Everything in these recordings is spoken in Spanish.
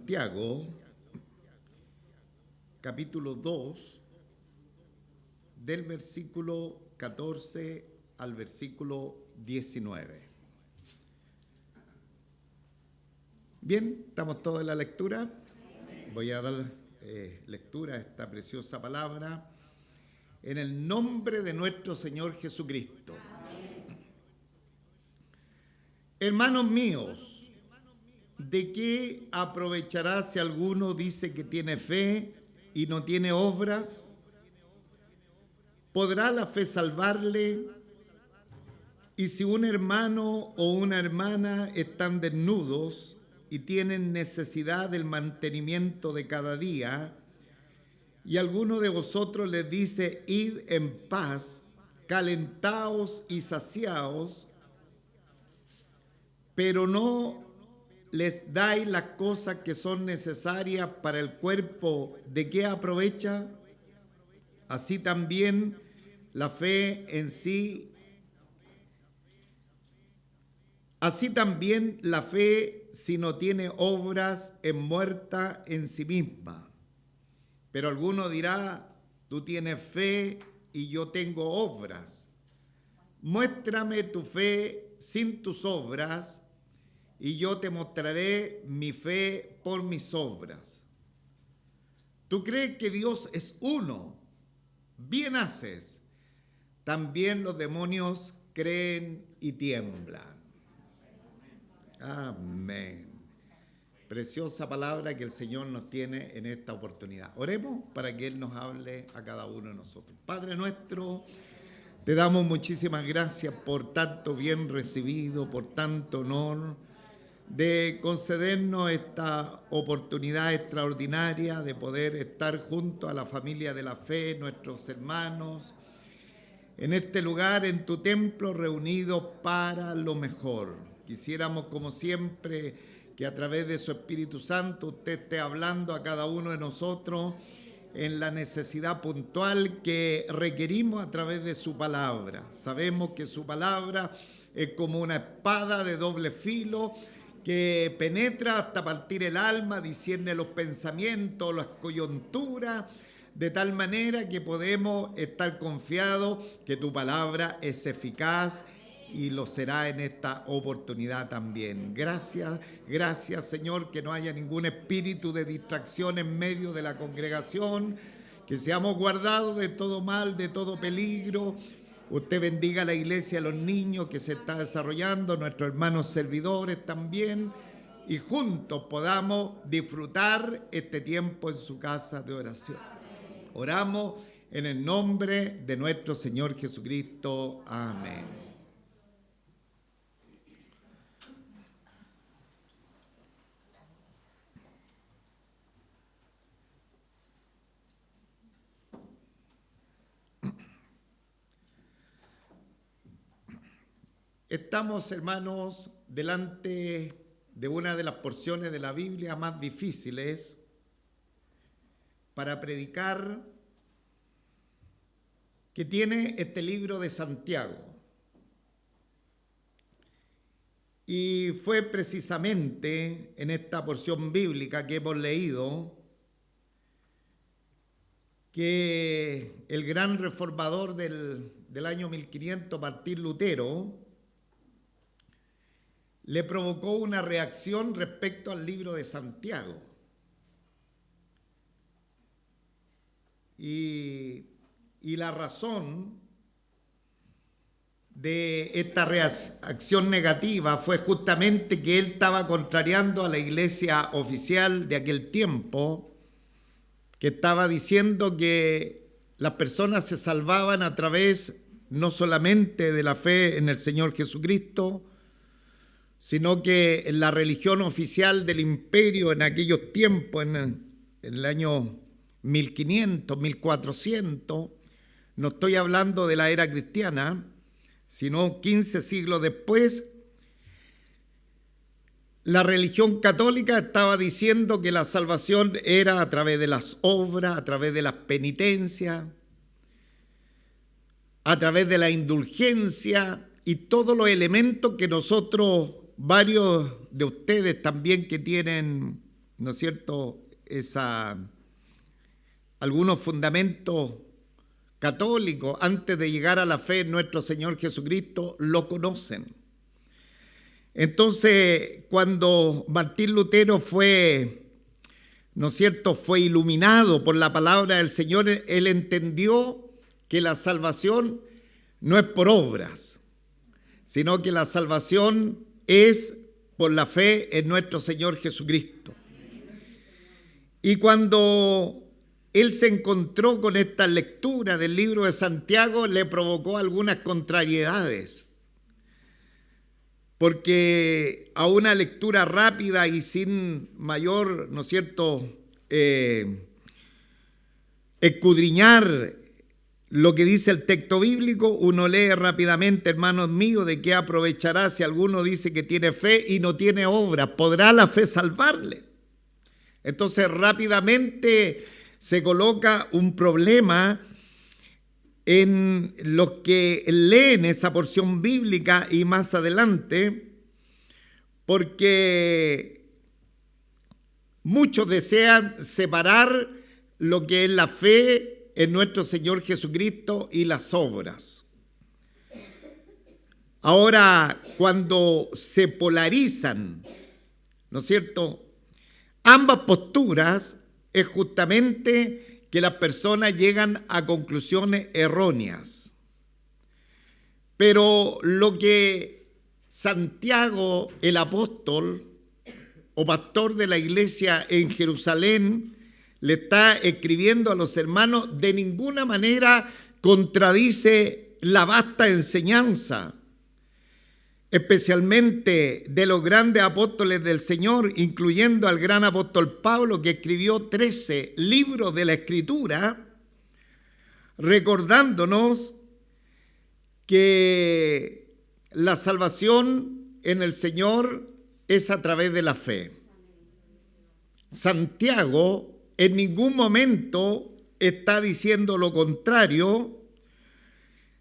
Santiago, capítulo 2, del versículo 14 al versículo 19. Bien, estamos todos en la lectura. Voy a dar lectura a esta preciosa palabra en el nombre de nuestro Señor Jesucristo. Hermanos míos, ¿de qué aprovechará si alguno dice que tiene fe y no tiene obras? ¿Podrá la fe salvarle? Y si un hermano o una hermana están desnudos y tienen necesidad del mantenimiento de cada día, y alguno de vosotros les dice, id en paz, calentaos y saciaos, pero no les dais las cosas que son necesarias para el cuerpo, ¿de qué aprovecha? Así también la fe en sí, así también la fe, si no tiene obras, es muerta en sí misma. Pero alguno dirá, tú tienes fe y yo tengo obras. Muéstrame tu fe sin tus obras, y yo te mostraré mi fe por mis obras. ¿Tú crees que Dios es uno? Bien haces. También los demonios creen y tiemblan. Amén. Preciosa palabra que el Señor nos tiene en esta oportunidad. Oremos para que Él nos hable a cada uno de nosotros. Padre nuestro, te damos muchísimas gracias por tanto bien recibido, por tanto honor, de concedernos esta oportunidad extraordinaria de poder estar junto a la familia de la fe, nuestros hermanos, en este lugar, en tu templo, reunidos para lo mejor. Quisiéramos, como siempre, que a través de su Espíritu Santo usted esté hablando a cada uno de nosotros en la necesidad puntual que requerimos a través de su palabra. Sabemos que su palabra es como una espada de doble filo que penetra hasta partir el alma, discierne los pensamientos, las coyunturas, de tal manera que podemos estar confiados que tu palabra es eficaz y lo será en esta oportunidad también. Gracias, gracias Señor, que no haya ningún espíritu de distracción en medio de la congregación, que seamos guardados de todo mal, de todo peligro. Usted bendiga a la iglesia, a los niños que se está desarrollando, nuestros hermanos servidores también, y juntos podamos disfrutar este tiempo en su casa de oración. Oramos en el nombre de nuestro Señor Jesucristo. Amén. Estamos, hermanos, delante de una de las porciones de la Biblia más difíciles para predicar, que tiene este libro de Santiago. Y fue precisamente en esta porción bíblica que hemos leído que el gran reformador del año 1500, Martín Lutero, le provocó una reacción respecto al libro de Santiago. Y la razón de esta reacción negativa fue justamente que él estaba contrariando a la iglesia oficial de aquel tiempo, que estaba diciendo que las personas se salvaban a través no solamente de la fe en el Señor Jesucristo, sino que en la religión oficial del imperio en aquellos tiempos, en el año 1500, 1400, no estoy hablando de la era cristiana, sino 15 siglos después, la religión católica estaba diciendo que la salvación era a través de las obras, a través de las penitencias, a través de la indulgencia y todos los elementos que nosotros, varios de ustedes también que tienen ¿no es cierto?, algunos fundamentos católicos antes de llegar a la fe en nuestro Señor Jesucristo lo conocen. Entonces, cuando Martín Lutero fue, ¿no es cierto?, fue iluminado por la palabra del Señor, él entendió que la salvación no es por obras, sino que la salvación es por la fe en nuestro Señor Jesucristo. Y cuando él se encontró con esta lectura del libro de Santiago, le provocó algunas contrariedades, porque a una lectura rápida y sin mayor, ¿no es cierto?, escudriñar lo que dice el texto bíblico, uno lee rápidamente, hermanos míos, de qué aprovechará si alguno dice que tiene fe y no tiene obras. ¿Podrá la fe salvarle? Entonces rápidamente se coloca un problema en los que leen esa porción bíblica y más adelante, porque muchos desean separar lo que es la fe en nuestro Señor Jesucristo y las obras. Ahora, cuando se polarizan, ¿no es cierto?, ambas posturas, es justamente que las personas llegan a conclusiones erróneas. Pero lo que Santiago, el apóstol o pastor de la iglesia en Jerusalén, le está escribiendo a los hermanos, de ninguna manera contradice la vasta enseñanza, especialmente de los grandes apóstoles del Señor, incluyendo al gran apóstol Pablo, que escribió 13 libros de la Escritura, recordándonos que la salvación en el Señor es a través de la fe. Santiago en ningún momento está diciendo lo contrario.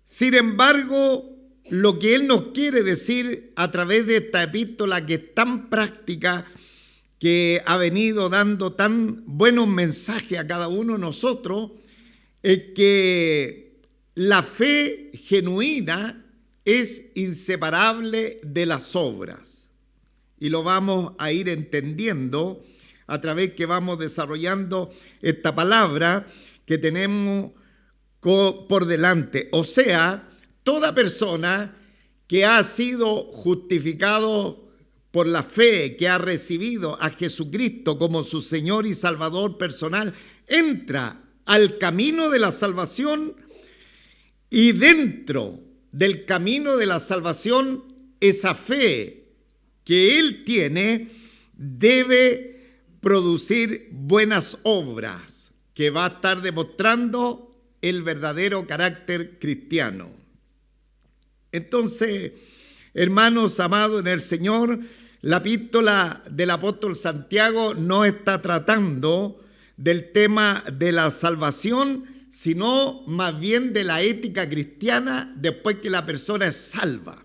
Sin embargo, lo que él nos quiere decir a través de esta epístola, que es tan práctica, que ha venido dando tan buenos mensajes a cada uno de nosotros, es que la fe genuina es inseparable de las obras. Y lo vamos a ir entendiendo a través que vamos desarrollando esta palabra que tenemos por delante. O sea, toda persona que ha sido justificado por la fe, que ha recibido a Jesucristo como su Señor y Salvador personal, entra al camino de la salvación, y dentro del camino de la salvación, esa fe que él tiene debe producir buenas obras que va a estar demostrando el verdadero carácter cristiano. Entonces, hermanos amados en el Señor, la epístola del apóstol Santiago no está tratando del tema de la salvación, sino más bien de la ética cristiana después que la persona es salva.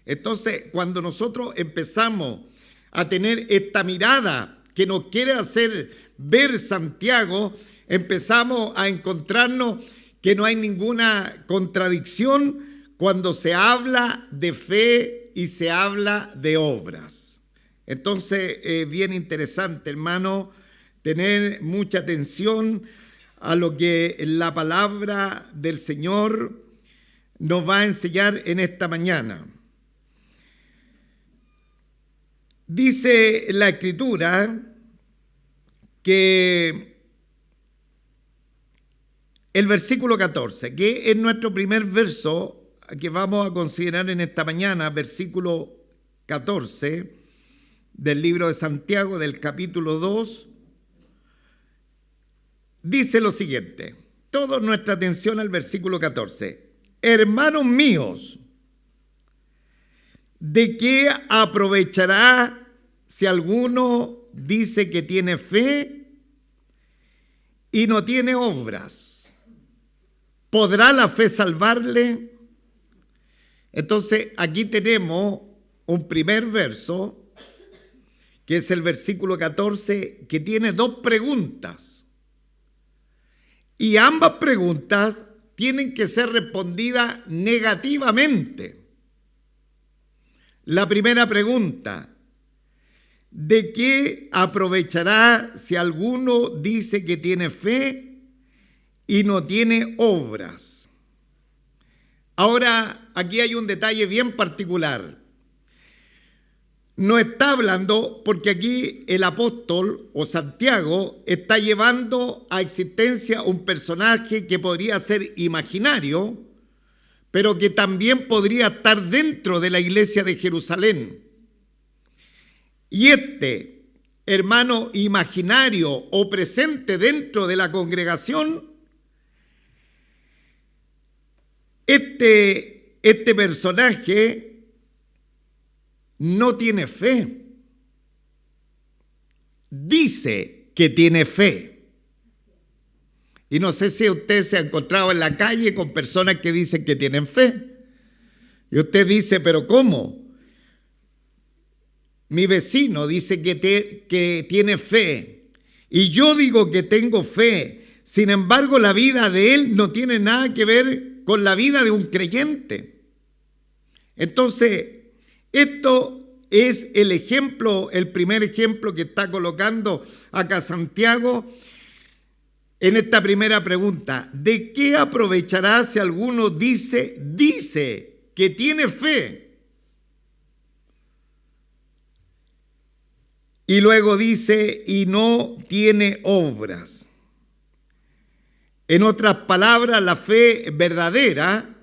Entonces, cuando nosotros empezamos a tener esta mirada que nos quiere hacer ver Santiago, empezamos a encontrarnos que no hay ninguna contradicción cuando se habla de fe y se habla de obras. Entonces, es bien interesante, hermano, tener mucha atención a lo que la palabra del Señor nos va a enseñar en esta mañana. Dice la Escritura que el versículo 14, que es nuestro primer verso que vamos a considerar en esta mañana, versículo 14 del libro de Santiago, del capítulo 2, dice lo siguiente. Toda nuestra atención al versículo 14. Hermanos míos, ¿de qué aprovechará si alguno dice que tiene fe y no tiene obras? ¿Podrá la fe salvarle? Entonces, aquí tenemos un primer verso que es el versículo 14, que tiene dos preguntas. Y ambas preguntas tienen que ser respondidas negativamente. La primera pregunta: ¿de qué aprovechará si alguno dice que tiene fe y no tiene obras? Ahora, aquí hay un detalle bien particular. No está hablando, porque aquí el apóstol o Santiago está llevando a existencia un personaje que podría ser imaginario, pero que también podría estar dentro de la iglesia de Jerusalén. Y este hermano imaginario o presente dentro de la congregación, este personaje no tiene fe. Dice que tiene fe. Y no sé si usted se ha encontrado en la calle con personas que dicen que tienen fe. Y usted dice, ¿pero cómo? Mi vecino dice que tiene fe. Y yo digo que tengo fe. Sin embargo, la vida de él no tiene nada que ver con la vida de un creyente. Entonces, esto es el ejemplo, el primer ejemplo que está colocando acá Santiago en esta primera pregunta. ¿De qué aprovechará si alguno dice que tiene fe? Y luego dice, y no tiene obras. En otras palabras, la fe verdadera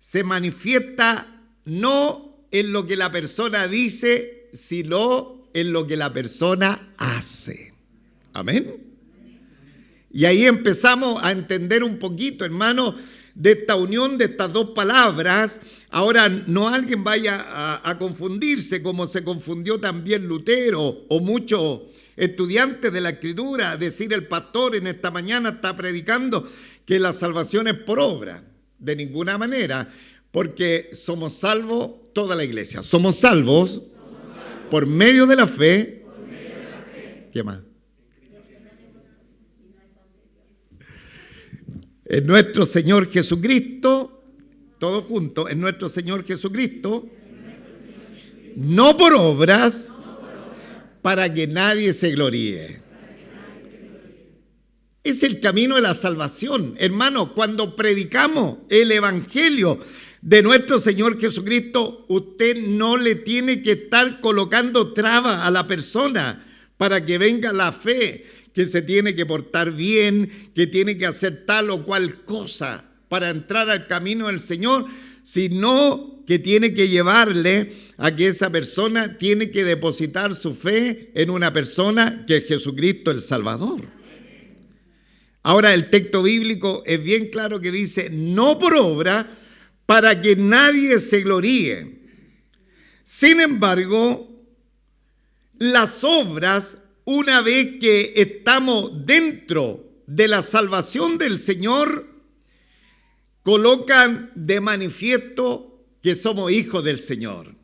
se manifiesta no en lo que la persona dice, sino en lo que la persona hace. Amén. Y ahí empezamos a entender un poquito, hermano, de esta unión de estas dos palabras. Ahora, no alguien vaya a confundirse como se confundió también Lutero o muchos estudiantes de la Escritura. Decir, el pastor en esta mañana está predicando que la salvación es por obra. De ninguna manera, porque somos salvos toda la iglesia. Somos salvos por medio de la fe. ¿Qué más? En nuestro Señor Jesucristo, todos juntos, en nuestro Señor Jesucristo, no por obras, para que nadie se gloríe. Es el camino de la salvación. Hermano, cuando predicamos el evangelio de nuestro Señor Jesucristo, usted no le tiene que estar colocando trabas a la persona para que venga la fe, que se tiene que portar bien, que tiene que hacer tal o cual cosa para entrar al camino del Señor, sino que tiene que llevarle a que esa persona tiene que depositar su fe en una persona que es Jesucristo el Salvador. Ahora, el texto bíblico es bien claro que dice, no por obra, para que nadie se gloríe. Sin embargo, las obras, una vez que estamos dentro de la salvación del Señor, colocan de manifiesto que somos hijos del Señor.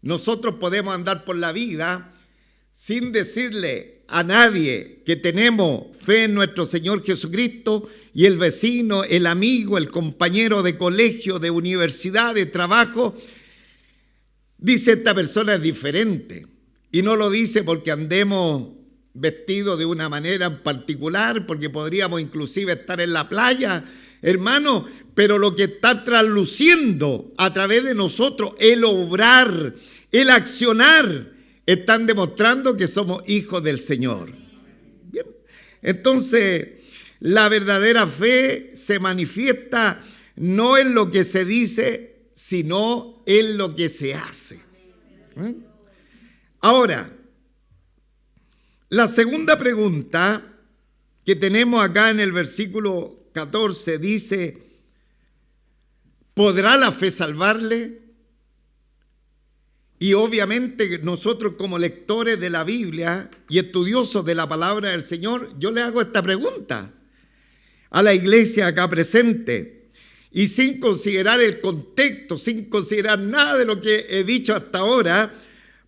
Nosotros podemos andar por la vida sin decirle a nadie que tenemos fe en nuestro Señor Jesucristo, y el vecino, el amigo, el compañero de colegio, de universidad, de trabajo, dice, esta persona es diferente. Y no lo dice porque andemos vestidos de una manera en particular, porque podríamos inclusive estar en la playa, hermano, pero lo que está trasluciendo a través de nosotros, el obrar, el accionar, están demostrando que somos hijos del Señor. Bien. Entonces, la verdadera fe se manifiesta no en lo que se dice, sino en lo que se hace. Ahora, la segunda pregunta que tenemos acá en el versículo 14 dice, ¿podrá la fe salvarle? Y obviamente nosotros como lectores de la Biblia y estudiosos de la palabra del Señor, yo le hago esta pregunta a la iglesia acá presente, y sin considerar el contexto, sin considerar nada de lo que he dicho hasta ahora,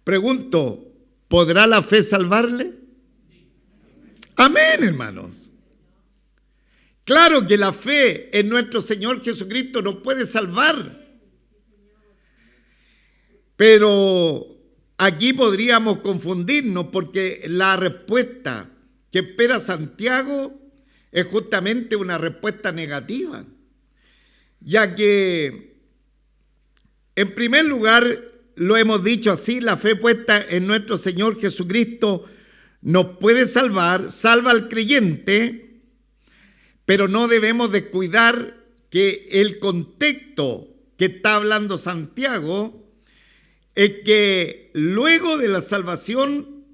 Pregunto, ¿podrá la fe salvarle? Amén, hermanos. Claro que la fe en nuestro Señor Jesucristo nos puede salvar. Pero aquí podríamos confundirnos porque la respuesta que espera Santiago es justamente una respuesta negativa, ya que, en primer lugar, lo hemos dicho así, la fe puesta en nuestro Señor Jesucristo nos puede salvar, salva al creyente, pero no debemos descuidar que el contexto que está hablando Santiago es que luego de la salvación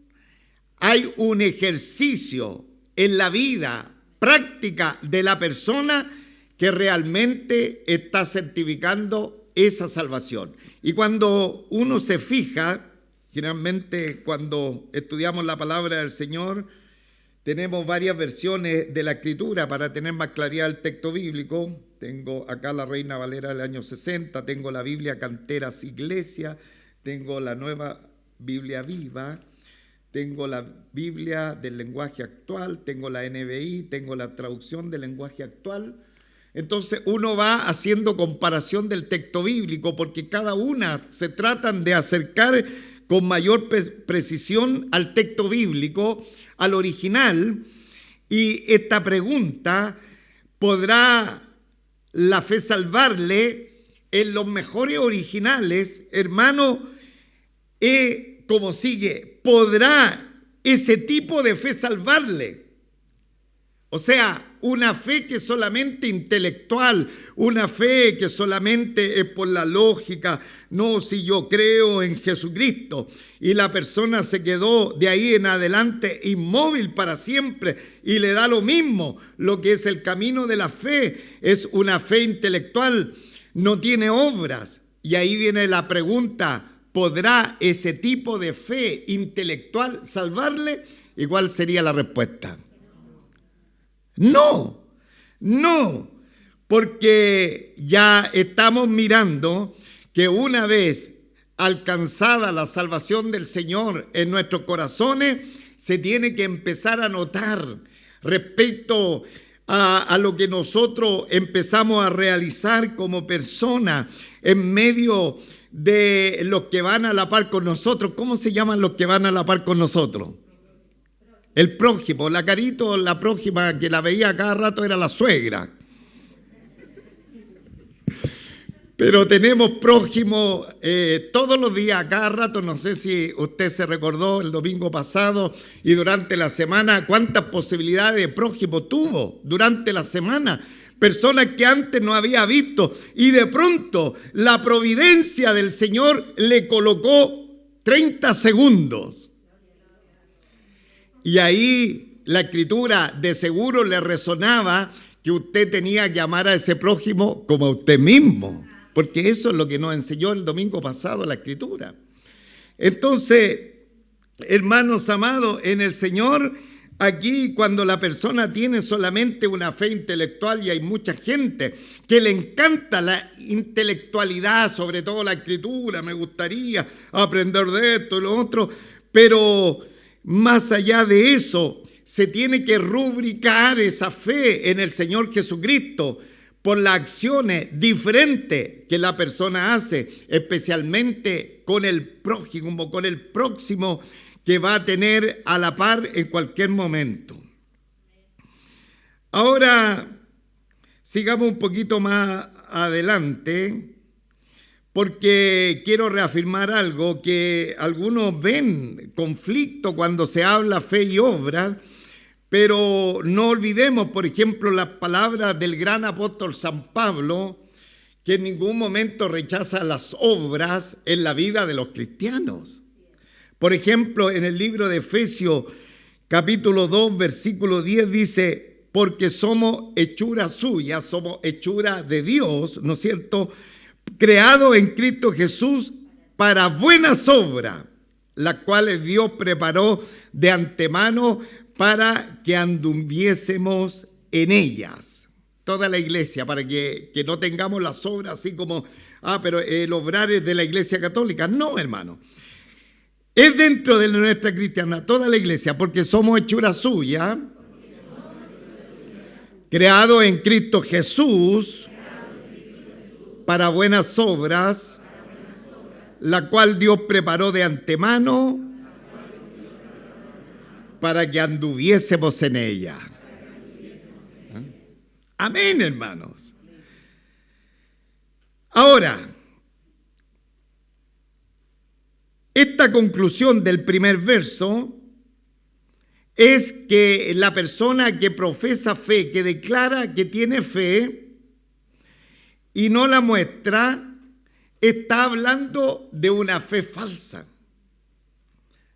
hay un ejercicio en la vida práctica de la persona que realmente está certificando esa salvación. Y cuando uno se fija, generalmente cuando estudiamos la palabra del Señor, tenemos varias versiones de la Escritura para tener más claridad del texto bíblico. Tengo acá la Reina Valera del año 60, tengo la Biblia Canteras Iglesia, tengo la Nueva Biblia Viva, tengo la Biblia del lenguaje actual, tengo la NBI, tengo la traducción del lenguaje actual. Entonces uno va haciendo comparación del texto bíblico porque cada una se tratan de acercar con mayor precisión al texto bíblico, al original. Y esta pregunta, ¿podrá la fe salvarle? En los mejores originales, hermano, como sigue, ¿podrá ese tipo de fe salvarle? O sea, una fe que es solamente intelectual, una fe que solamente es por la lógica. No, si yo creo en Jesucristo, y la persona se quedó de ahí en adelante inmóvil para siempre y le da lo mismo. Lo que es el camino de la fe es una fe intelectual, no tiene obras. Y ahí viene la pregunta, ¿podrá ese tipo de fe intelectual salvarle? ¿Y cuál sería la respuesta? No, porque ya estamos mirando que una vez alcanzada la salvación del Señor en nuestros corazones, se tiene que empezar a notar respecto a lo que nosotros empezamos a realizar como personas en medio de los que van a la par con nosotros. ¿Cómo se llaman los que van a la par con nosotros? El prójimo, la Carito, la prójima que la veía cada rato era la suegra. Pero tenemos prójimo todos los días, cada rato. No sé si usted se recordó el domingo pasado y durante la semana cuántas posibilidades de prójimo tuvo durante la semana. Personas que antes no había visto y de pronto la providencia del Señor le colocó 30 segundos. Y ahí la Escritura de seguro le resonaba que usted tenía que amar a ese prójimo como a usted mismo, porque eso es lo que nos enseñó el domingo pasado la Escritura. Entonces, hermanos amados, en el Señor, aquí cuando la persona tiene solamente una fe intelectual, y hay mucha gente que le encanta la intelectualidad, sobre todo la Escritura, me gustaría aprender de esto y lo otro, pero más allá de eso, se tiene que rubricar esa fe en el Señor Jesucristo por las acciones diferentes que la persona hace, especialmente con el prójimo, con el próximo que va a tener a la par en cualquier momento. Ahora, sigamos un poquito más adelante, porque quiero reafirmar algo que algunos ven conflicto cuando se habla fe y obra, pero no olvidemos, por ejemplo, las palabras del gran apóstol San Pablo, que en ningún momento rechaza las obras en la vida de los cristianos. Por ejemplo, en el libro de Efesios, capítulo 2, versículo 10, dice, porque somos hechura suya, somos hechura de Dios, ¿no es cierto?, creado en Cristo Jesús para buenas obras, las cuales Dios preparó de antemano para que anduviésemos en ellas. Toda la iglesia, para que no tengamos las obras así como, pero el obrar es de la iglesia católica. No, hermano. Es dentro de nuestra cristiana, toda la iglesia, porque somos hechura suya, creado en Cristo Jesús para buenas obras, la cual Dios preparó de antemano para que anduviésemos en ella. Amén, hermanos. Ahora, esta conclusión del primer verso es que la persona que profesa fe, que declara que tiene fe y no la muestra, está hablando de una fe falsa,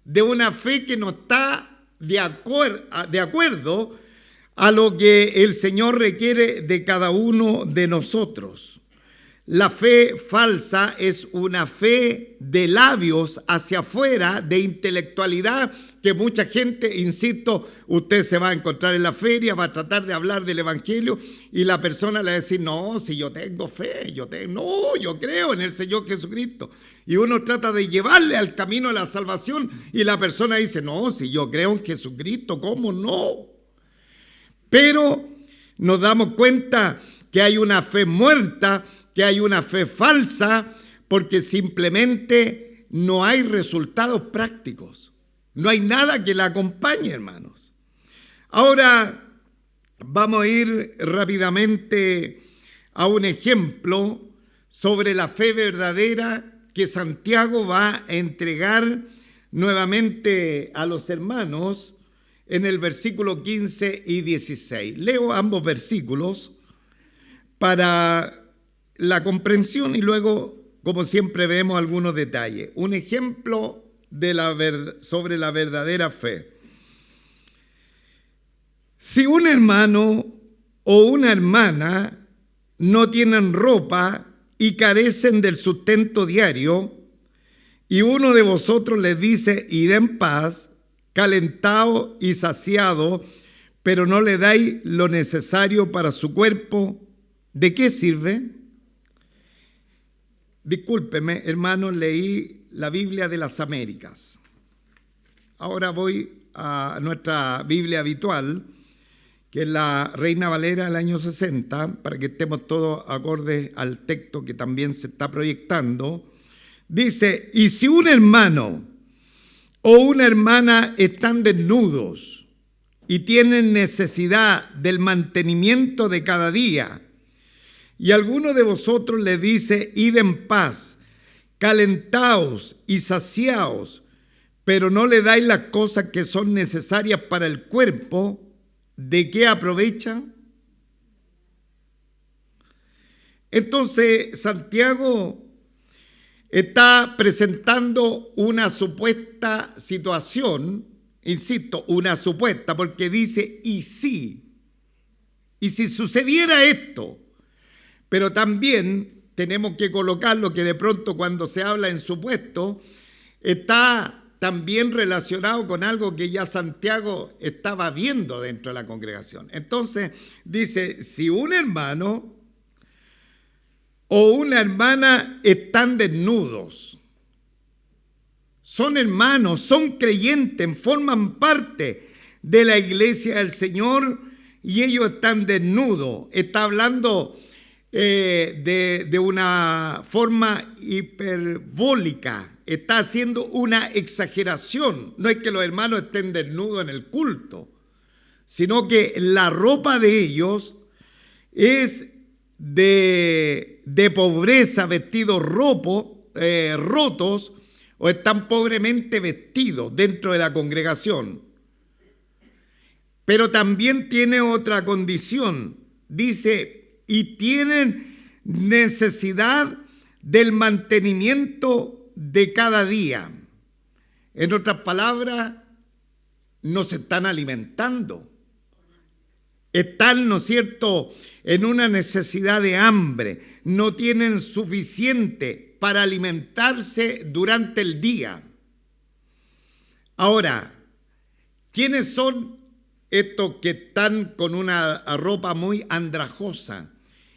de una fe que no está de acuerdo a lo que el Señor requiere de cada uno de nosotros. La fe falsa es una fe de labios hacia afuera, de intelectualidad, que mucha gente, insisto, usted se va a encontrar en la feria, va a tratar de hablar del Evangelio y la persona le va a decir, no, si yo tengo fe, yo creo en el Señor Jesucristo. Y uno trata de llevarle al camino de la salvación y la persona dice, no, si yo creo en Jesucristo, ¿cómo no? Pero nos damos cuenta que hay una fe muerta, que hay una fe falsa, porque simplemente no hay resultados prácticos. No hay nada que la acompañe, hermanos. Ahora vamos a ir rápidamente a un ejemplo sobre la fe verdadera que Santiago va a entregar nuevamente a los hermanos en el versículo 15 y 16. Leo ambos versículos para la comprensión y luego, como siempre, vemos algunos detalles. Un ejemplo sobre la verdadera fe. Si un hermano o una hermana no tienen ropa y carecen del sustento diario, y uno de vosotros les dice, id en paz, calentado y saciado, pero no le dais lo necesario para su cuerpo, ¿de qué sirve? Discúlpeme, hermanos, leí la Biblia de las Américas. Ahora voy a nuestra Biblia habitual, que es la Reina Valera del año 60, para que estemos todos acordes al texto que también se está proyectando. Dice, y si un hermano o una hermana están desnudos y tienen necesidad del mantenimiento de cada día, y alguno de vosotros le dice, id en paz, calentaos y saciaos, pero no le dais las cosas que son necesarias para el cuerpo, ¿de qué aprovechan? Entonces, Santiago está presentando una supuesta situación, insisto, una supuesta, porque dice, y si sucediera esto. Pero también tenemos que colocarlo que de pronto cuando se habla en supuesto, está también relacionado con algo que ya Santiago estaba viendo dentro de la congregación. Entonces dice, si un hermano o una hermana están desnudos, son hermanos, son creyentes, forman parte de la iglesia del Señor y ellos están desnudos, está hablando de una forma hiperbólica, está haciendo una exageración. No es que los hermanos estén desnudos en el culto, sino que la ropa de ellos es de pobreza, vestidos rotos o están pobremente vestidos dentro de la congregación. Pero también tiene otra condición, dice, y tienen necesidad del mantenimiento de cada día. En otras palabras, no se están alimentando. Están, ¿no es cierto?, en una necesidad de hambre. No tienen suficiente para alimentarse durante el día. Ahora, ¿quiénes son estos que están con una ropa muy andrajosa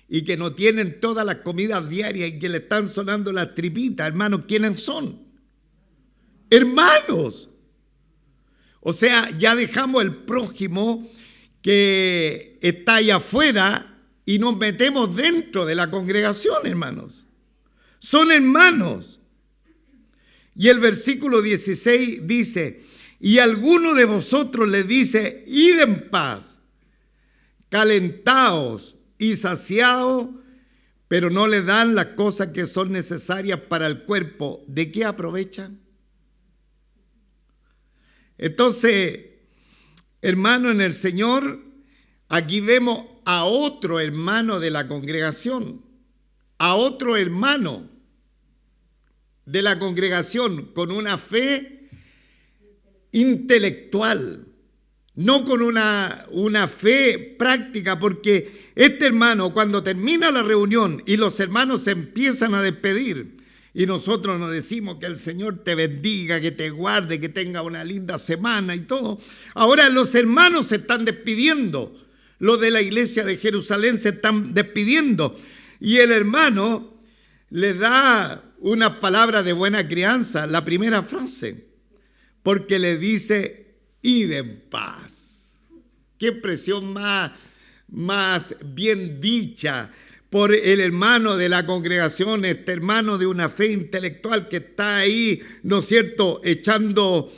y que no tienen todas las comidas diarias y que le están sonando las tripitas? Hermanos, ¿quiénes son? hermanos. O sea, ya dejamos el prójimo que está allá afuera y nos metemos dentro de la congregación, hermanos. Son hermanos. Y el versículo 16 dice, y alguno de vosotros le dice, id en paz, calentaos y saciados, pero no le dan las cosas que son necesarias para el cuerpo. ¿De qué aprovechan? Entonces, hermano en el Señor, aquí vemos a otro hermano de la congregación, a otro hermano de la congregación con una fe intelectual, no con una fe práctica, porque este hermano, cuando termina la reunión y los hermanos se empiezan a despedir, y nosotros nos decimos que el Señor te bendiga, que te guarde, que tenga una linda semana y todo. Ahora los hermanos se están despidiendo, los de la iglesia de Jerusalén se están despidiendo, y el hermano le da unas palabras de buena crianza, la primera frase, porque le dice, id en paz. Qué expresión más bien dicha por el hermano de la congregación, este hermano de una fe intelectual que está ahí, ¿no es cierto?, echando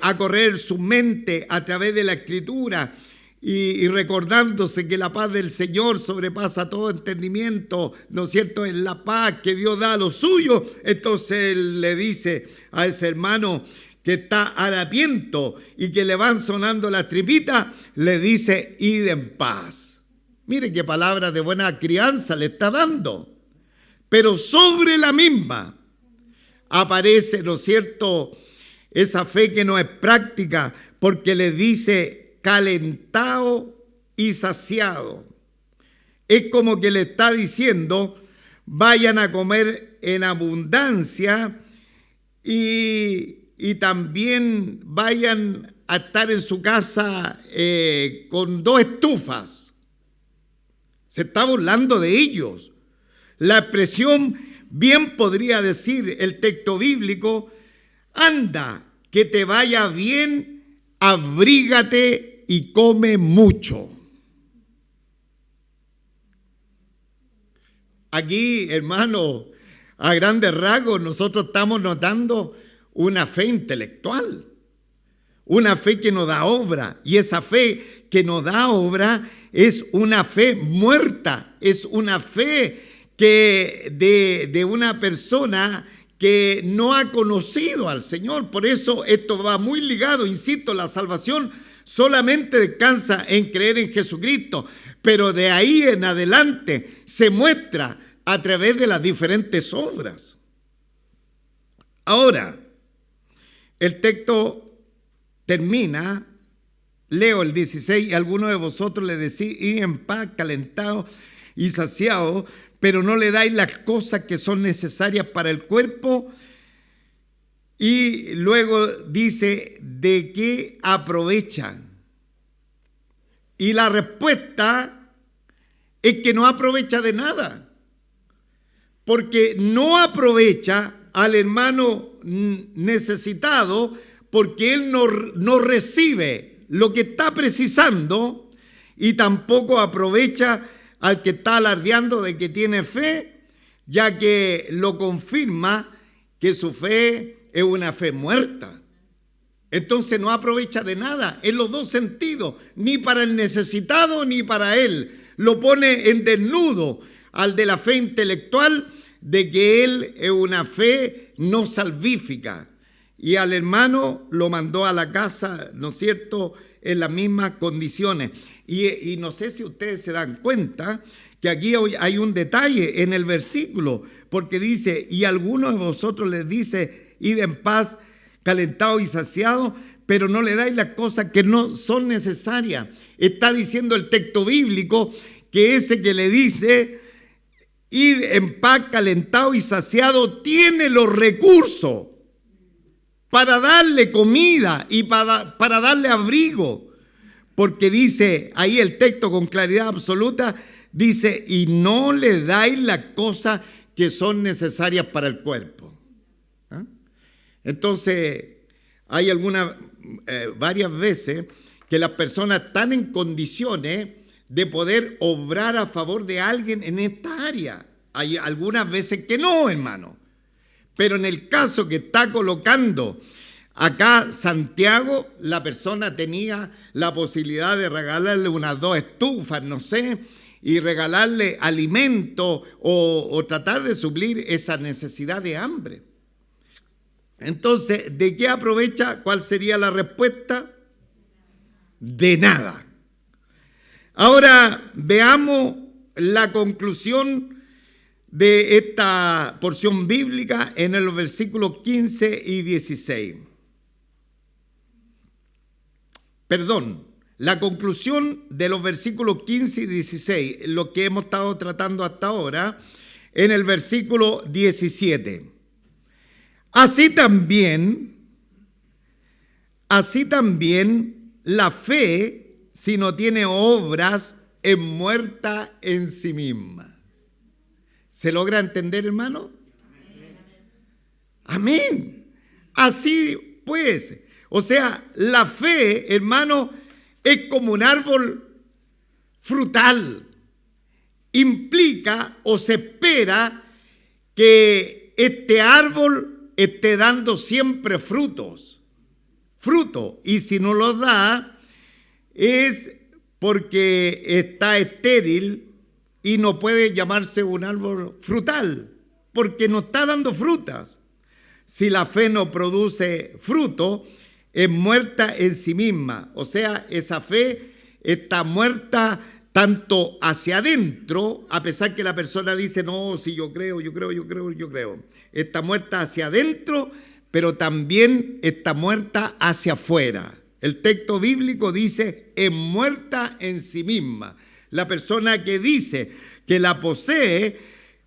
a correr su mente a través de la Escritura y recordándose que la paz del Señor sobrepasa todo entendimiento, ¿no es cierto?, es la paz que Dios da a los suyos. Entonces él le dice a ese hermano que está harapiento y que le van sonando las tripitas, le dice, id en paz. Mire qué palabras de buena crianza le está dando. Pero sobre la misma aparece, ¿no es cierto?, esa fe que no es práctica, porque le dice calentado y saciado. Es como que le está diciendo, vayan a comer en abundancia y también vayan a estar en su casa con 2 estufas. Se está burlando de ellos. La expresión bien podría decir el texto bíblico, anda, que te vaya bien, abrígate y come mucho. Aquí, hermano, a grandes rasgos nosotros estamos notando una fe intelectual, una fe que no da obra, y esa fe que no da obra es una fe muerta, es una fe que de una persona que no ha conocido al Señor. Por eso esto va muy ligado, insisto, la salvación solamente descansa en creer en Jesucristo, pero de ahí en adelante se muestra a través de las diferentes obras. Ahora, el texto termina, leo el 16, y alguno de vosotros le decís, id en paz, calentado y saciado, pero no le dais las cosas que son necesarias para el cuerpo. Y luego dice, ¿de qué aprovechan? Y la respuesta es que no aprovecha de nada, porque no aprovecha al hermano necesitado, porque él no recibe lo que está precisando, y tampoco aprovecha al que está alardeando de que tiene fe, ya que lo confirma que su fe es una fe muerta. Entonces no aprovecha de nada en los dos sentidos, ni para el necesitado ni para él. Lo pone en desnudo al de la fe intelectual, de que él es una fe no salvífica, y al hermano lo mandó a la casa, ¿no es cierto?, en las mismas condiciones. Y no sé si ustedes se dan cuenta que aquí hay un detalle en el versículo, porque dice, y alguno de vosotros les dice, id en paz, calentado y saciado, pero no le dais las cosas que no son necesarias. Está diciendo el texto bíblico que ese que le dice, id en paz, calentado y saciado, tiene los recursos para darle comida y para darle abrigo. Porque dice ahí el texto con claridad absoluta, dice, y no le dais las cosas que son necesarias para el cuerpo. ¿Ah? Entonces, hay varias veces que las personas están en condiciones de poder obrar a favor de alguien en esta área. Hay algunas veces que no, hermano. Pero en el caso que está colocando acá Santiago, la persona tenía la posibilidad de regalarle unas 2 estufas, no sé, y regalarle alimento o tratar de suplir esa necesidad de hambre. Entonces, ¿de qué aprovecha? ¿Cuál sería la respuesta? De nada. Ahora veamos la conclusión de esta porción bíblica en los versículos 15 y 16. Perdón, la conclusión de los versículos 15 y 16, lo que hemos estado tratando hasta ahora, en el versículo 17. Así también, la fe, si no tiene obras, es muerta en sí misma. ¿Se logra entender, hermano? Amén. Así pues, o sea, la fe, hermano, es como un árbol frutal. Implica o se espera que este árbol esté dando siempre fruto, y si no los da, es porque está estéril y no puede llamarse un árbol frutal, porque no está dando frutas. Si la fe no produce fruto, es muerta en sí misma, o sea, esa fe está muerta tanto hacia adentro, a pesar que la persona dice, no, si yo creo. Está muerta hacia adentro, pero también está muerta hacia afuera. El texto bíblico dice, es muerta en sí misma. La persona que dice que la posee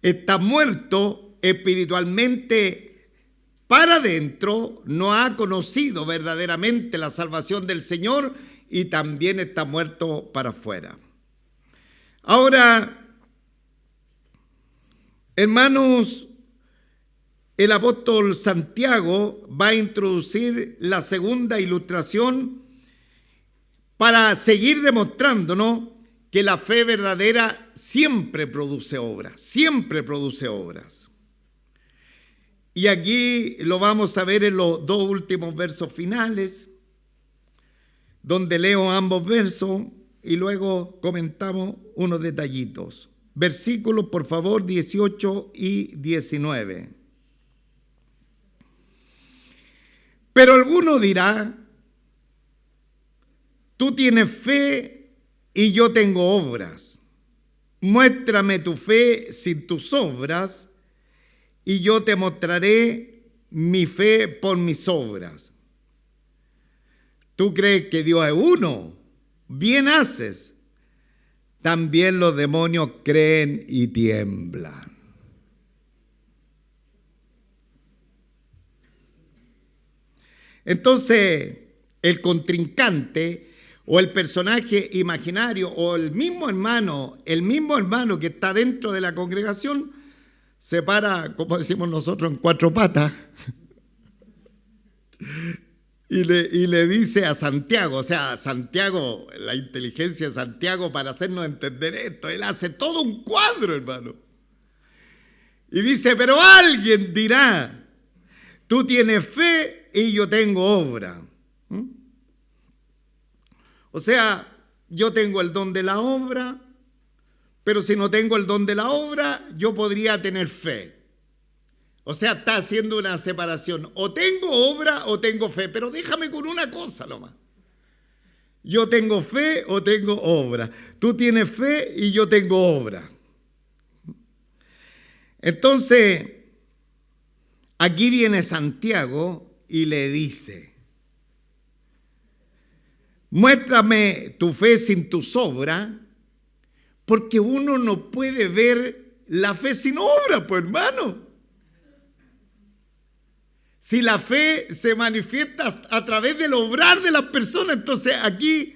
está muerto espiritualmente para adentro, no ha conocido verdaderamente la salvación del Señor y también está muerto para afuera. Ahora, hermanos, el apóstol Santiago va a introducir la segunda ilustración para seguir demostrándonos que la fe verdadera siempre produce obras, Y aquí lo vamos a ver en los 2 últimos versos finales, donde leo ambos versos y luego comentamos unos detallitos. Versículos, por favor, 18 y 19. Pero alguno dirá, tú tienes fe y yo tengo obras. Muéstrame tu fe sin tus obras y yo te mostraré mi fe por mis obras. ¿Tú crees que Dios es uno? Bien haces. También los demonios creen y tiemblan. Entonces, el contrincante o el personaje imaginario o el mismo hermano que está dentro de la congregación se para, como decimos nosotros, en 4 patas y le dice a Santiago, o sea, Santiago, la inteligencia de Santiago para hacernos entender esto, él hace todo un cuadro, hermano. Y dice, pero alguien dirá, tú tienes fe y yo tengo obra. O sea, yo tengo el don de la obra, pero si no tengo el don de la obra, yo podría tener fe. O sea, está haciendo una separación. O tengo obra o tengo fe, pero déjame con una cosa nomás. Yo tengo fe o tengo obra. Tú tienes fe y yo tengo obra. Entonces, aquí viene Santiago y le dice, muéstrame tu fe sin tus obras, porque uno no puede ver la fe sin obra, pues hermano. Si la fe se manifiesta a través del obrar de las personas, entonces aquí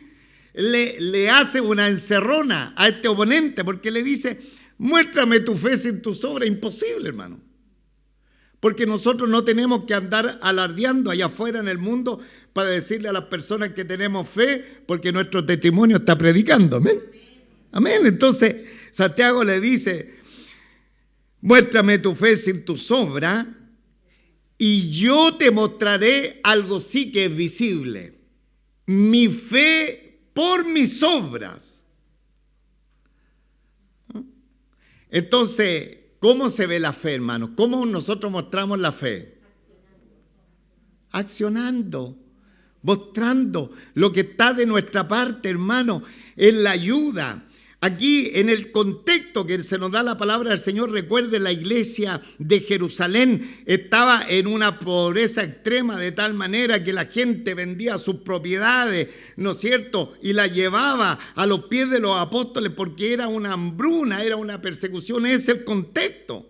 le hace una encerrona a este oponente, porque le dice, muéstrame tu fe sin tus obras. Imposible, hermano. Porque nosotros no tenemos que andar alardeando allá afuera en el mundo para decirle a las personas que tenemos fe, porque nuestro testimonio está predicando. Amén. Amén. Entonces, Santiago le dice, muéstrame tu fe sin tus obras y yo te mostraré algo sí que es visible. Mi fe por mis obras. Entonces, ¿cómo se ve la fe, hermanos? ¿Cómo nosotros mostramos la fe? Accionando, mostrando lo que está de nuestra parte, hermano, en la ayuda. Aquí, en el contexto que se nos da la palabra del Señor, recuerde, la iglesia de Jerusalén estaba en una pobreza extrema, de tal manera que la gente vendía sus propiedades, ¿no es cierto?, y las llevaba a los pies de los apóstoles porque era una hambruna, era una persecución. Ese es el contexto.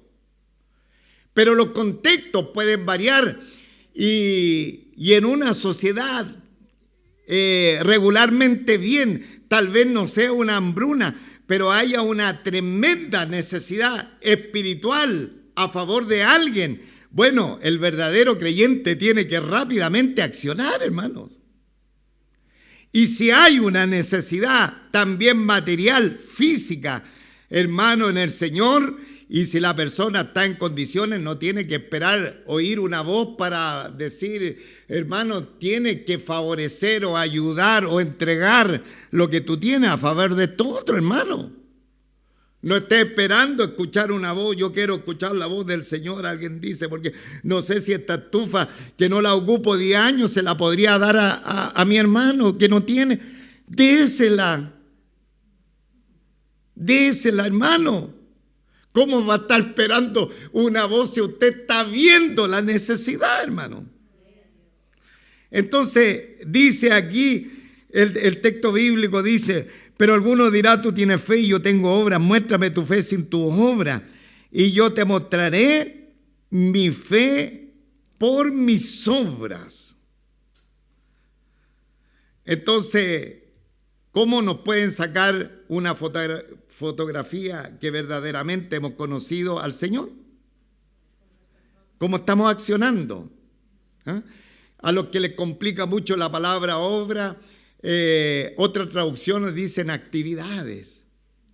Pero los contextos pueden variar y en una sociedad regularmente bien, tal vez no sea una hambruna, pero haya una tremenda necesidad espiritual a favor de alguien. Bueno, el verdadero creyente tiene que rápidamente accionar, hermanos. Y si hay una necesidad también material, física, hermano, en el Señor, y si la persona está en condiciones, no tiene que esperar oír una voz para decir, hermano, tiene que favorecer o ayudar o entregar lo que tú tienes a favor de tu otro, hermano. No esté esperando escuchar una voz. Yo quiero escuchar la voz del Señor, alguien dice, porque no sé si esta estufa que no la ocupo 10 años se la podría dar a mi hermano que no tiene. Désela, hermano. ¿Cómo va a estar esperando una voz si usted está viendo la necesidad, hermano? Entonces, dice aquí, el texto bíblico dice, pero alguno dirá, tú tienes fe y yo tengo obras, muéstrame tu fe sin tus obras, y yo te mostraré mi fe por mis obras. Entonces, ¿cómo nos pueden sacar una fotografía que verdaderamente hemos conocido al Señor? ¿Cómo estamos accionando? ¿Ah? A los que les complica mucho la palabra obra, otras traducciones dicen actividades.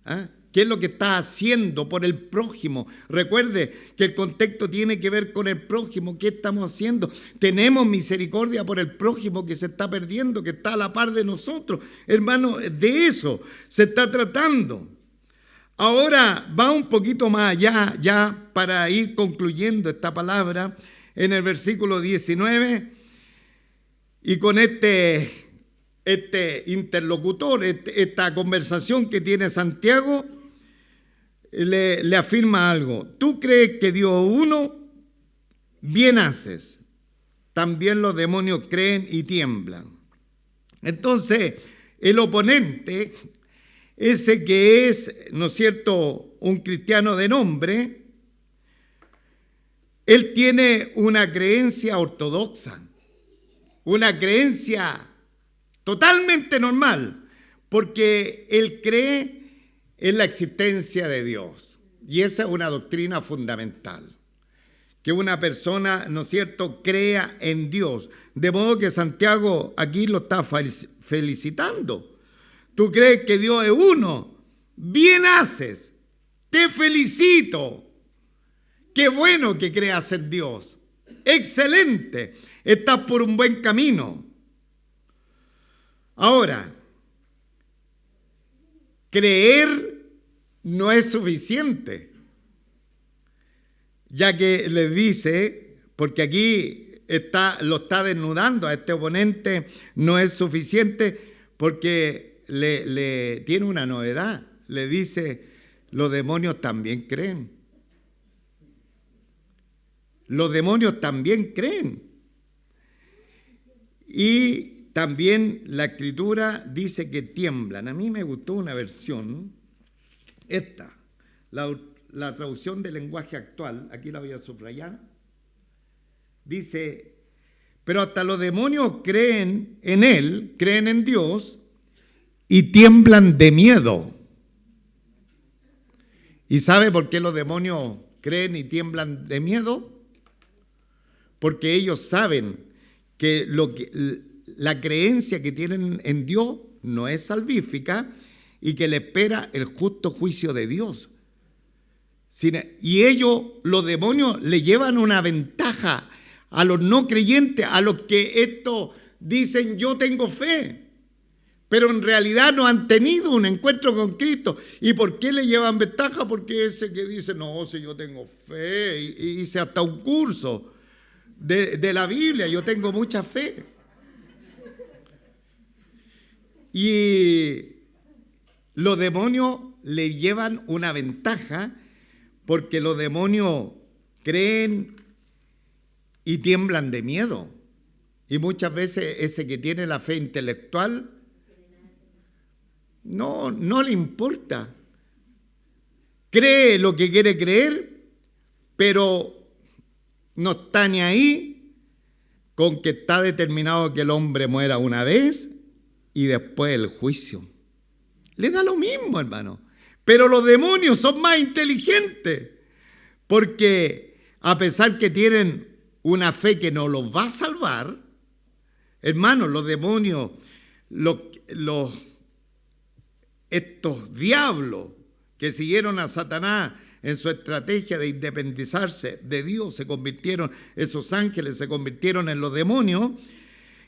¿Ah? ¿Qué es lo que está haciendo por el prójimo? Recuerde que el contexto tiene que ver con el prójimo. ¿Qué estamos haciendo? Tenemos misericordia por el prójimo que se está perdiendo, que está a la par de nosotros. Hermano, de eso se está tratando. Ahora va un poquito más allá, ya para ir concluyendo esta palabra, en el versículo 19, y con este interlocutor, esta conversación que tiene Santiago, le afirma algo. Tú crees que Dios es uno, bien haces. También los demonios creen y tiemblan. Entonces, el oponente, ese que es, ¿no es cierto?, un cristiano de nombre, él tiene una creencia ortodoxa, una creencia totalmente normal, porque él cree en la existencia de Dios. Y esa es una doctrina fundamental, que una persona, ¿no es cierto?, crea en Dios. De modo que Santiago aquí lo está felicitando. Tú crees que Dios es uno, bien haces, te felicito. Qué bueno que creas en Dios, excelente, estás por un buen camino. Ahora, creer no es suficiente, ya que le dice, porque aquí lo está desnudando a este oponente, no es suficiente porque le tiene una novedad. Le dice, los demonios también creen. Los demonios también creen. Y también la Escritura dice que tiemblan. A mí me gustó una versión, esta, la traducción del lenguaje actual, aquí la voy a subrayar. Dice, pero hasta los demonios creen en Él, creen en Dios y tiemblan de miedo. ¿Y sabe por qué los demonios creen y tiemblan de miedo? porque ellos saben que la creencia que tienen en Dios no es salvífica y que le espera el justo juicio de Dios. Y ellos, los demonios, le llevan una ventaja a los no creyentes, a los que esto dicen yo tengo fe, pero en realidad no han tenido un encuentro con Cristo. ¿Y por qué le llevan ventaja? Porque ese que dice, no, si yo tengo fe, y hice hasta un curso de la Biblia, yo tengo mucha fe. Y los demonios le llevan una ventaja porque los demonios creen y tiemblan de miedo. Y muchas veces ese que tiene la fe intelectual no le importa. Cree lo que quiere creer, pero no está ni ahí con que está determinado que el hombre muera una vez y después el juicio. Le da lo mismo, hermano. Pero los demonios son más inteligentes, porque a pesar que tienen una fe que no los va a salvar, hermano, los demonios, estos diablos que siguieron a Satanás en su estrategia de independizarse de Dios, esos ángeles se convirtieron en los demonios.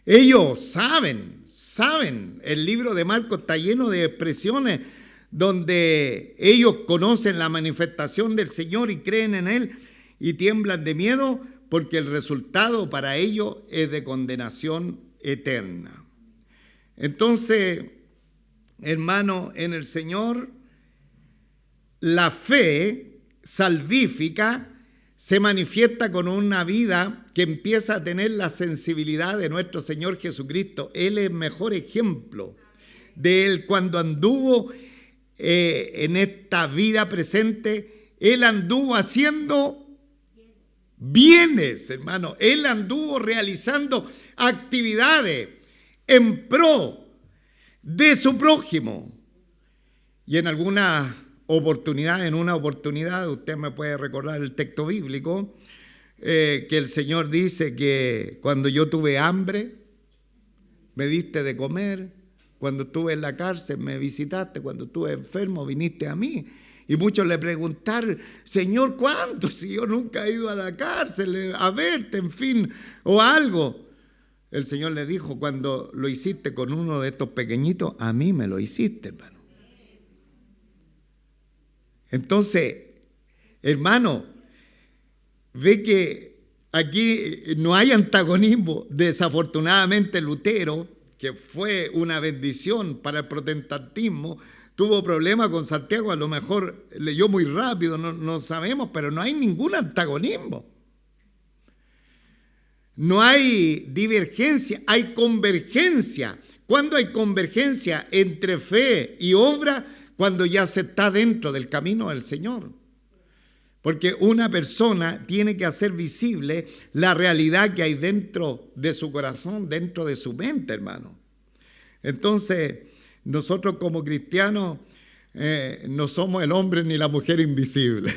Ellos saben, el libro de Marcos está lleno de expresiones donde ellos conocen la manifestación del Señor y creen en Él y tiemblan de miedo porque el resultado para ellos es de condenación eterna. Entonces, hermano, en el Señor, la fe salvífica se manifiesta con una vida que empieza a tener la sensibilidad de nuestro Señor Jesucristo. Él es el mejor ejemplo de Él. Cuando anduvo en esta vida presente, Él anduvo haciendo bienes, hermano. Él anduvo realizando actividades en pro de su prójimo. Y en una oportunidad, usted me puede recordar el texto bíblico, que el Señor dice que cuando yo tuve hambre, me diste de comer, cuando estuve en la cárcel me visitaste, cuando estuve enfermo viniste a mí. Y muchos le preguntaron, Señor, ¿cuánto? Si yo nunca he ido a la cárcel a verte, en fin, o algo. El Señor le dijo, cuando lo hiciste con uno de estos pequeñitos, a mí me lo hiciste, hermano. Entonces, hermano, ve que aquí no hay antagonismo. Desafortunadamente Lutero, que fue una bendición para el protestantismo, tuvo problemas con Santiago, a lo mejor leyó muy rápido, no sabemos, pero no hay ningún antagonismo. No hay divergencia, hay convergencia. ¿Cuándo hay convergencia entre fe y obra? Cuando ya se está dentro del camino del Señor. Porque una persona tiene que hacer visible la realidad que hay dentro de su corazón, dentro de su mente, hermano. Entonces, nosotros como cristianos no somos el hombre ni la mujer invisible.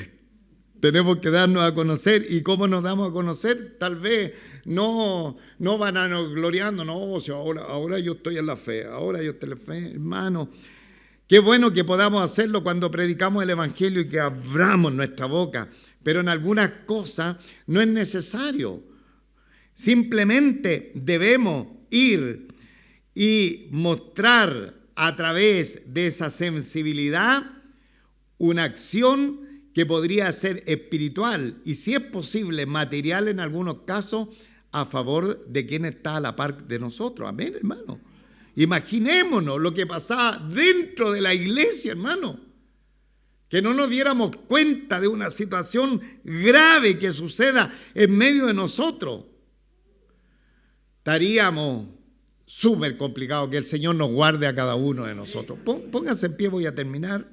Tenemos que darnos a conocer. ¿Y cómo nos damos a conocer? Tal vez no vanagloriando, no, si ahora yo estoy en la fe, ahora yo estoy en la fe, hermano. Qué bueno que podamos hacerlo cuando predicamos el Evangelio y que abramos nuestra boca, pero en algunas cosas no es necesario. Simplemente debemos ir y mostrar a través de esa sensibilidad una acción que podría ser espiritual y, si es posible, material en algunos casos, a favor de quien está a la par de nosotros. Amén, hermano. Imaginémonos lo que pasaba dentro de la iglesia, hermano. Que no nos diéramos cuenta de una situación grave que suceda en medio de nosotros. Estaríamos súper complicados. Que el Señor nos guarde a cada uno de nosotros. Pónganse en pie, voy a terminar.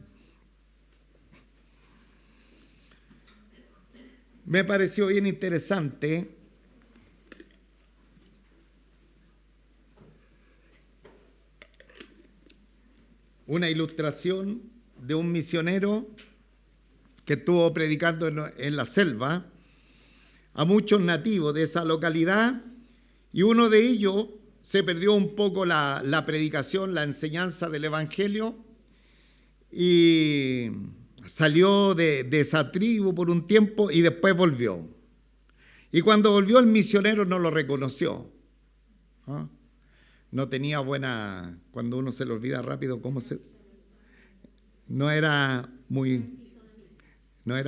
Me pareció bien interesante una ilustración de un misionero que estuvo predicando en la selva a muchos nativos de esa localidad, y uno de ellos se perdió un poco la predicación, la enseñanza del Evangelio, y salió de esa tribu por un tiempo y después volvió. Y cuando volvió, el misionero no lo reconoció. ¿Ah? No tenía buena, cuando uno se le olvida rápido no era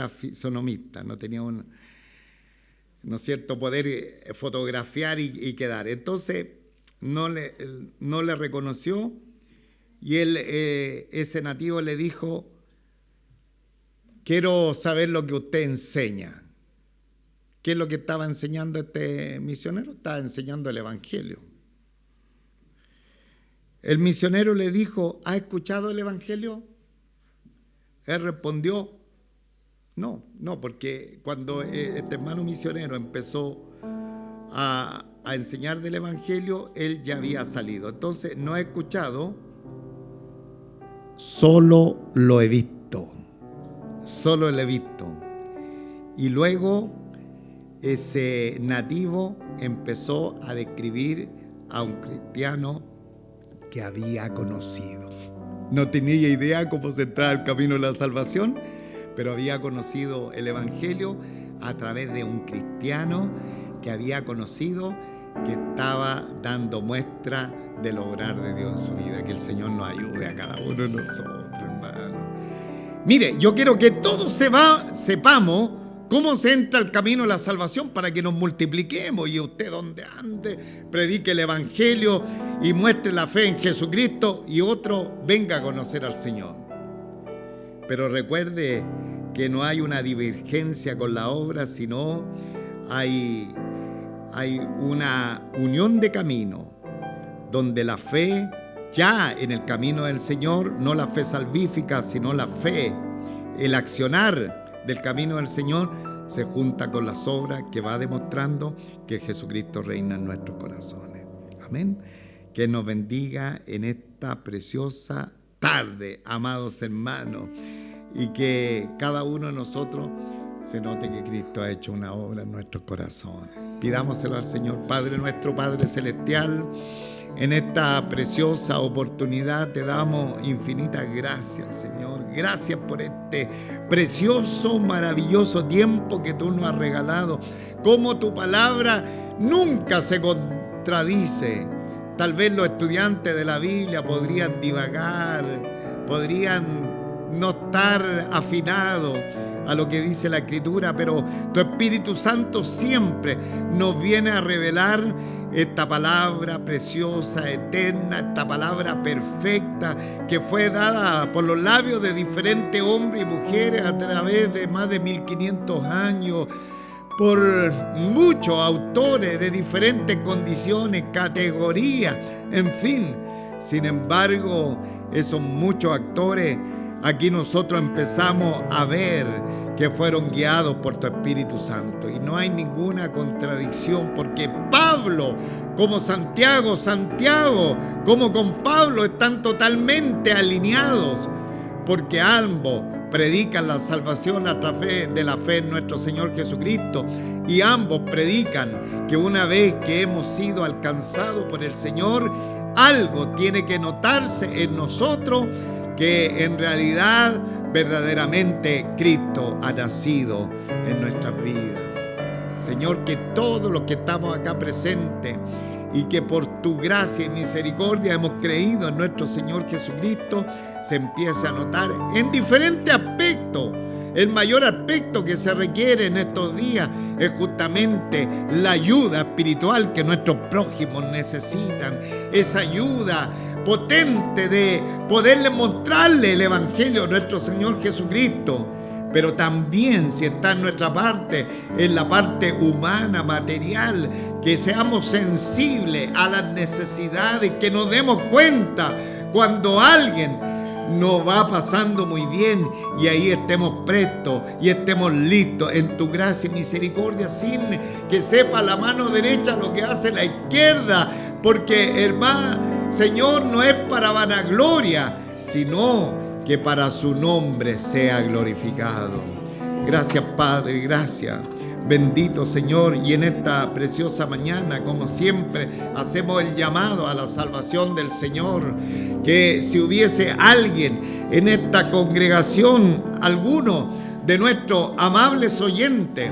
fisonomista, no tenía ¿no es cierto?, poder fotografiar y quedar. Entonces no le reconoció, y ese nativo le dijo: quiero saber lo que usted enseña. ¿Qué es lo que estaba enseñando este misionero? Estaba enseñando el Evangelio. El misionero le dijo: ¿has escuchado el Evangelio? Él respondió: no, porque cuando este hermano misionero empezó a enseñar del Evangelio, él ya había salido. Entonces, no he escuchado, solo lo he visto. Solo lo he visto. Y luego ese nativo empezó a describir a un cristiano que había conocido. No tenía idea cómo se entraba al camino de la salvación, pero había conocido el Evangelio a través de un cristiano que había conocido, que estaba dando muestra del obrar de Dios en su vida. Que el Señor nos ayude a cada uno de nosotros, hermano. Mire, yo quiero que todos sepamos cómo se entra al camino de la salvación, para que nos multipliquemos, y usted donde ande predique el Evangelio y muestre la fe en Jesucristo, y otro venga a conocer al Señor. Pero recuerde que no hay una divergencia con la obra, sino hay una unión de camino, donde la fe ya en el camino del Señor, no la fe salvífica, sino la fe, el accionar del camino del Señor, se junta con las obras, que va demostrando que Jesucristo reina en nuestros corazones. Amén. Que nos bendiga en esta preciosa tarde, amados hermanos, y que cada uno de nosotros se note que Cristo ha hecho una obra en nuestros corazones. Pidámoselo al Señor. Padre nuestro, Padre celestial, en esta preciosa oportunidad te damos infinitas gracias, Señor. Gracias por este precioso, maravilloso tiempo que tú nos has regalado. Como tu palabra nunca se contradice. Tal vez los estudiantes de la Biblia podrían divagar, podrían no estar afinados a lo que dice la Escritura, pero tu Espíritu Santo siempre nos viene a revelar esta palabra preciosa, eterna, esta palabra perfecta, que fue dada por los labios de diferentes hombres y mujeres a través de más de 1500 años, por muchos autores de diferentes condiciones, categorías, en fin. Sin embargo, esos muchos actores, aquí nosotros empezamos a ver que fueron guiados por tu Espíritu Santo, y no hay ninguna contradicción, porque Pablo como Santiago como con Pablo están totalmente alineados, porque ambos predican la salvación a través de la fe en nuestro Señor Jesucristo, y ambos predican que una vez que hemos sido alcanzados por el Señor, algo tiene que notarse en nosotros, que en realidad verdaderamente Cristo ha nacido en nuestras vidas. Señor, que todos los que estamos acá presentes, y que por tu gracia y misericordia hemos creído en nuestro Señor Jesucristo, se empiece a notar en diferentes aspectos. El mayor aspecto que se requiere en estos días es justamente la ayuda espiritual que nuestros prójimos necesitan, esa ayuda potente de poderle mostrarle el Evangelio a nuestro Señor Jesucristo. Pero también, si está en nuestra parte, en la parte humana, material, que seamos sensibles a las necesidades, que nos demos cuenta cuando alguien nos va pasando muy bien, y ahí estemos prestos y estemos listos en tu gracia y misericordia, sin que sepa la mano derecha lo que hace la izquierda, porque, hermano, Señor, no es para vanagloria, sino que para su nombre sea glorificado. Gracias, Padre, gracias. bendito Señor. Y en esta preciosa mañana, como siempre, hacemos el llamado a la salvación del Señor. Que si hubiese alguien en esta congregación, alguno de nuestros amables oyentes,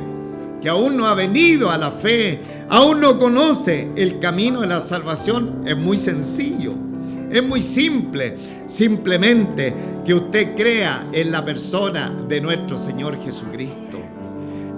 que aún no ha venido a la fe, aún no conoce el camino de la salvación, es muy sencillo, es muy simple. Simplemente que usted crea en la persona de nuestro Señor Jesucristo.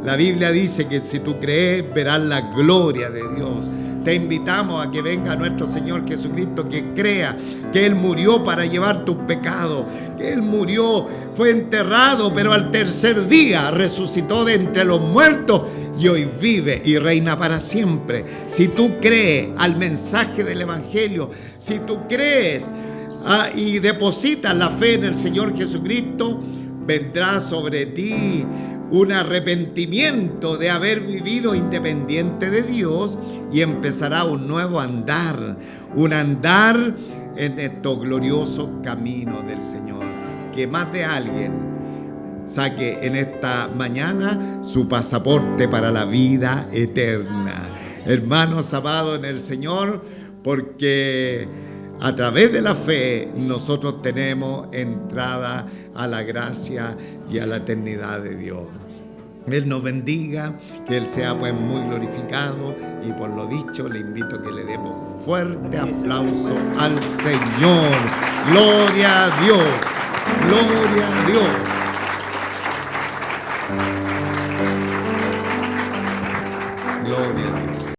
La Biblia dice que si tú crees, verás la gloria de Dios. Te invitamos a que venga nuestro Señor Jesucristo, que crea que Él murió para llevar tus pecados, que Él murió, fue enterrado, pero al tercer día resucitó de entre los muertos y hoy vive y reina para siempre. Si tú crees al mensaje del Evangelio, si tú crees y depositas la fe en el Señor Jesucristo, vendrá sobre ti un arrepentimiento de haber vivido independiente de Dios y empezará un nuevo andar, un andar en estos gloriosos caminos del Señor. Que más de alguien saque en esta mañana su pasaporte para la vida eterna. Hermanos amados en el Señor, porque a través de la fe nosotros tenemos entrada a la gracia y a la eternidad de Dios. Él nos bendiga, que Él sea pues muy glorificado, y por lo dicho le invito a que le demos fuerte aplauso al Señor. Gloria a Dios, gloria a Dios. Gloria a Dios.